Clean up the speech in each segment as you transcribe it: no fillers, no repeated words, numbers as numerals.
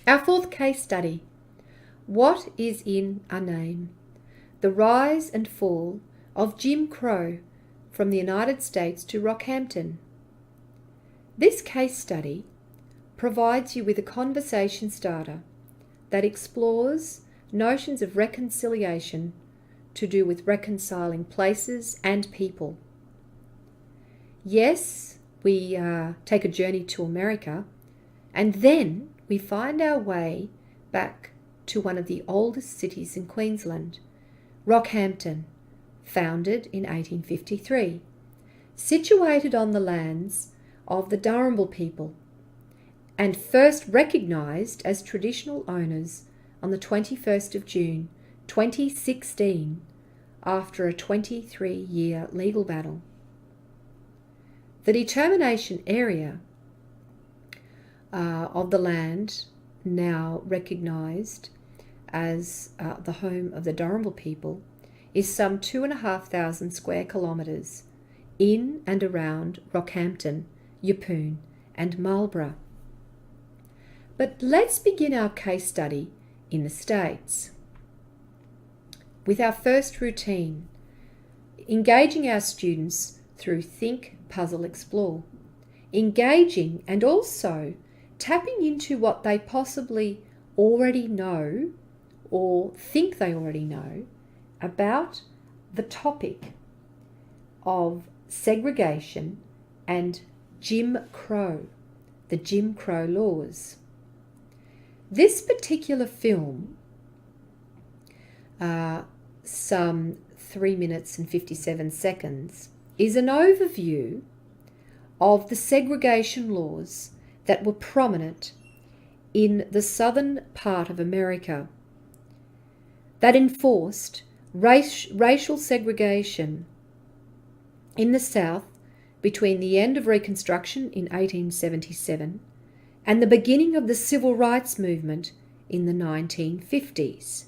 Our fourth case study. What is in a name? The rise and fall of Jim Crow from the United States to Rockhampton. This case study provides you with a conversation starter that explores notions of reconciliation to do with reconciling places and people. Yes, we take a journey to America, and then we find our way back to one of the oldest cities in Queensland, Rockhampton, founded in 1853, situated on the lands of the Darumbal people, and first recognised as traditional owners on the 21st of June 2016 after a 23-year legal battle. The determination area of the land, now recognised as the home of the Darumbal people, is some 2,500 square kilometres in and around Rockhampton, Yeppoon and Marlborough. But let's begin our case study in the States with our first routine, engaging our students through Think, Puzzle, Explore, engaging and also tapping into what they possibly already know or think they already know about the topic of segregation and Jim Crow, the Jim Crow laws. This particular film, some 3 minutes and 57 seconds, is an overview of the segregation laws that were prominent in the southern part of America that enforced racial segregation in the South between the end of Reconstruction in 1877 and the beginning of the Civil Rights Movement in the 1950s.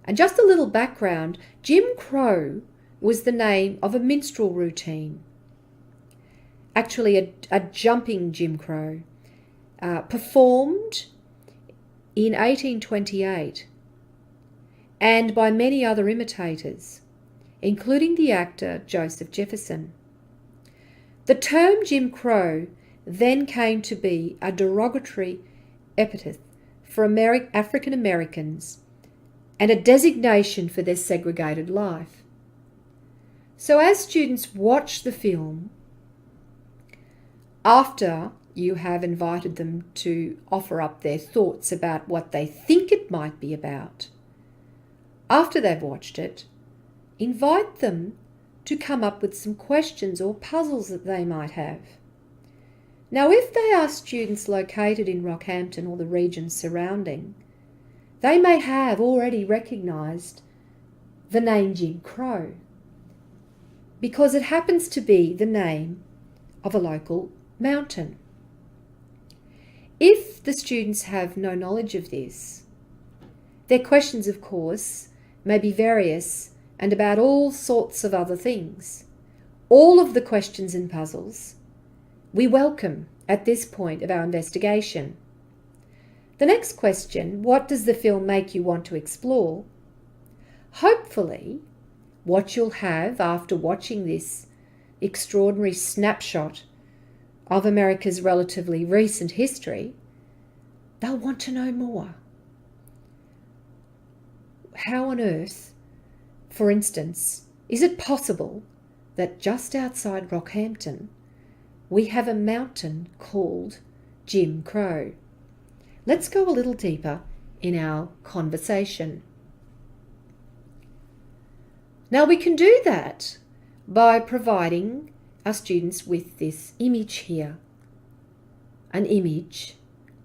And just a little background, Jim Crow was the name of a minstrel routine, actually a jumping Jim Crow, performed in 1828 and by many other imitators, including the actor Joseph Jefferson. The term Jim Crow then came to be a derogatory epithet for African Americans and a designation for their segregated life. So as students watch the film, after you have invited them to offer up their thoughts about what they think it might be about, after they've watched it, invite them to come up with some questions or puzzles that they might have. Now, if they are students located in Rockhampton or the region surrounding, they may have already recognised the name Jim Crow because it happens to be the name of a local mountain. If the students have no knowledge of this, their questions, of course, may be various and about all sorts of other things. All of the questions and puzzles we welcome at this point of our investigation. The next question, what does the film make you want to explore? Hopefully, what you'll have after watching this extraordinary snapshot of America's relatively recent history, they'll want to know more. How on earth, for instance, is it possible that just outside Rockhampton we have a mountain called Jim Crow? Let's go a little deeper in our conversation. Now we can do that by providing our students with this image here, an image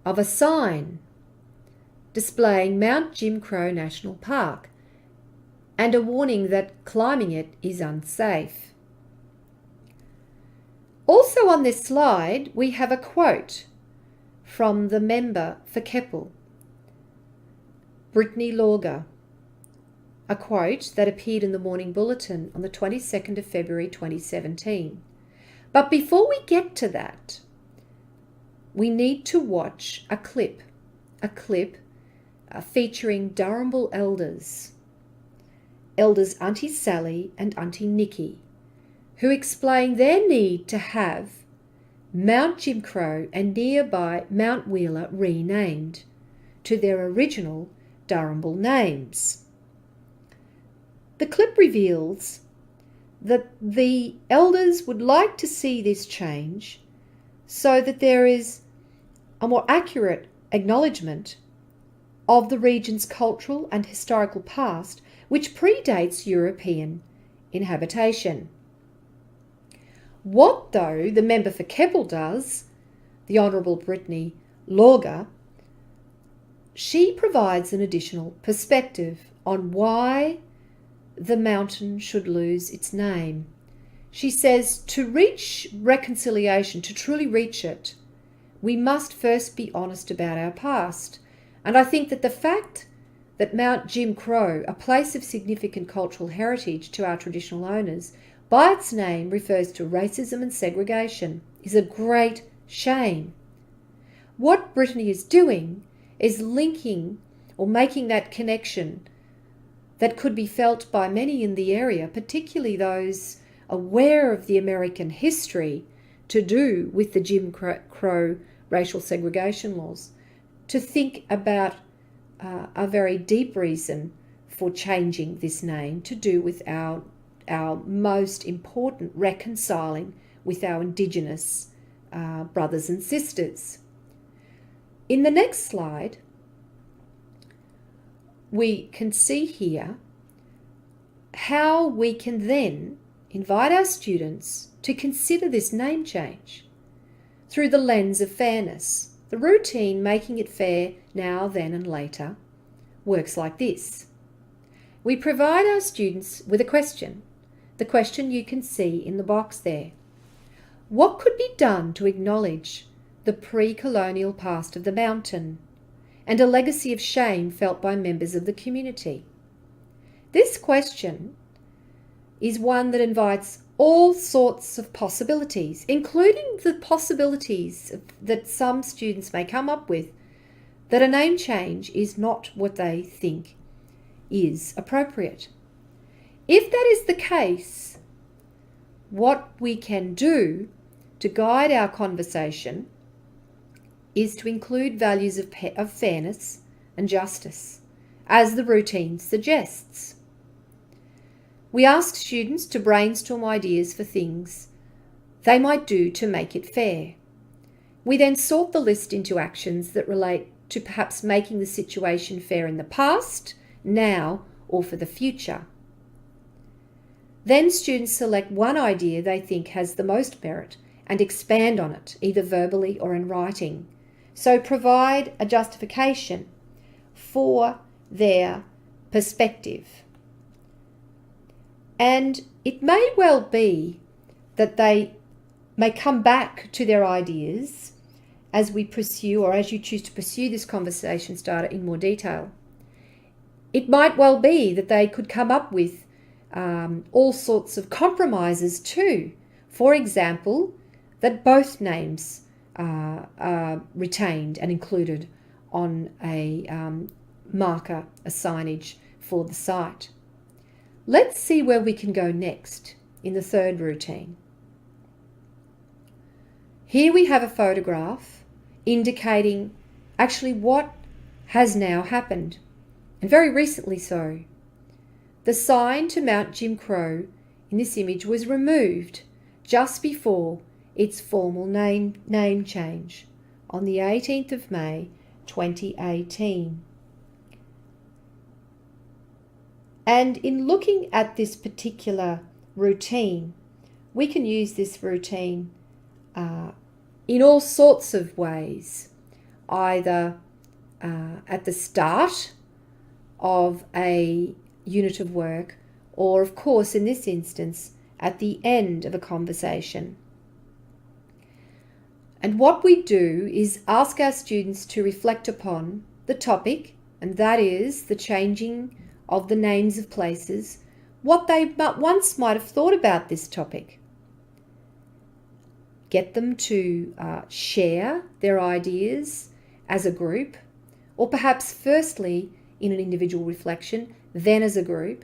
of a sign displaying Mount Jim Crow National Park and a warning that climbing it is unsafe. Also on this slide we have a quote from the member for Keppel, Brittany Lauger, a quote that appeared in the Morning Bulletin on the 22nd of February 2017. But before we get to that, we need to watch a clip a clip featuring Darumbal elders, Elders Auntie Sally and Auntie Nikki, who explain their need to have Mount Jim Crow and nearby Mount Wheeler renamed to their original Darumbal names. The clip reveals that the elders would like to see this change so that there is a more accurate acknowledgement of the region's cultural and historical past, which predates European inhabitation. What, though, the member for Keppel does, the Honourable Brittany Lorga, she provides an additional perspective on why the mountain should lose its name. She says to reach reconciliation, to truly reach it, we must first be honest about our past. And I think that the fact that Mount Jim Crow, a place of significant cultural heritage to our traditional owners, by its name refers to racism and segregation, is a great shame. What Brittany is doing is linking or making that connection that could be felt by many in the area, particularly those aware of the American history to do with the Jim Crow racial segregation laws, to think about a very deep reason for changing this name to do with our most important reconciling with our Indigenous brothers and sisters. In the next slide, we can see here how we can then invite our students to consider this name change through the lens of fairness. The routine Making It Fair Now, Then and Later works like this. We provide our students with a question. The question you can see in the box there. What could be done to acknowledge the pre-colonial past of the mountain and a legacy of shame felt by members of the community? This question is one that invites all sorts of possibilities, including the possibilities that some students may come up with that a name change is not what they think is appropriate. If that is the case, what we can do to guide our conversation is to include values of fairness and justice, as the routine suggests. We ask students to brainstorm ideas for things they might do to make it fair. We then sort the list into actions that relate to perhaps making the situation fair in the past, now, or for the future. Then students select one idea they think has the most merit and expand on it, either verbally or in writing. So provide a justification for their perspective. And it may well be that they may come back to their ideas as we pursue, or as you choose to pursue this conversation starter in more detail. It might well be that they could come up with all sorts of compromises too. For example, that both names are retained and included on a marker, a signage for the site. Let's see where we can go next in the third routine. Here we have a photograph indicating actually what has now happened, and very recently so. The sign to Mount Jim Crow in this image was removed just before its formal name change on the 18th of May 2018. And in looking at this particular routine, we can use this routine in all sorts of ways, either at the start of a unit of work, or of course in this instance at the end of a conversation. And what we do is ask our students to reflect upon the topic, and that is the changing of the names of places, what they once might have thought about this topic. Get them to share their ideas as a group, or perhaps firstly in an individual reflection, then as a group,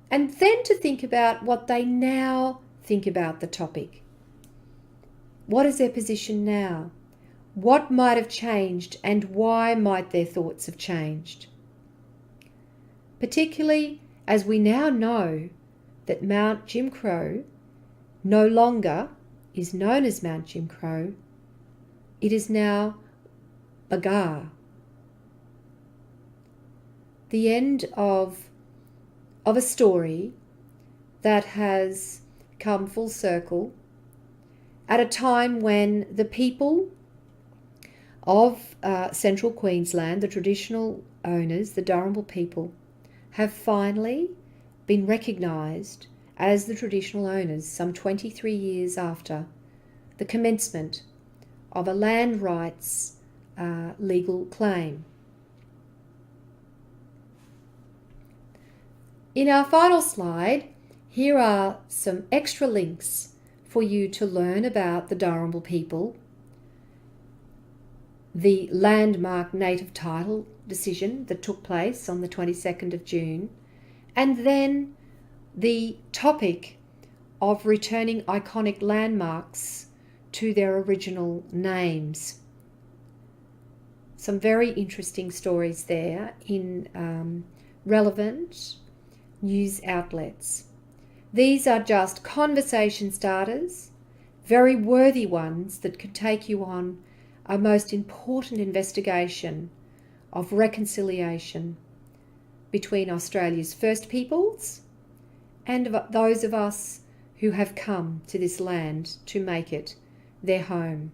and then to think about what they now think about the topic. What is their position now? What might have changed, and why might their thoughts have changed? Particularly as we now know that Mount Jim Crow no longer is known as Mount Jim Crow, it is now Bagar. The end of a story that has come full circle at a time when the people of Central Queensland, the traditional owners, the Darumbal people, have finally been recognised as the traditional owners some 23 years after the commencement of a land rights legal claim. In our final slide, here are some extra links for you to learn about the Darumbal people, the landmark native title decision that took place on the 22nd of June, and then the topic of returning iconic landmarks to their original names. Some very interesting stories there in relevant news outlets. These are just conversation starters, very worthy ones that could take you on a most important investigation of reconciliation between Australia's First Peoples and those of us who have come to this land to make it their home.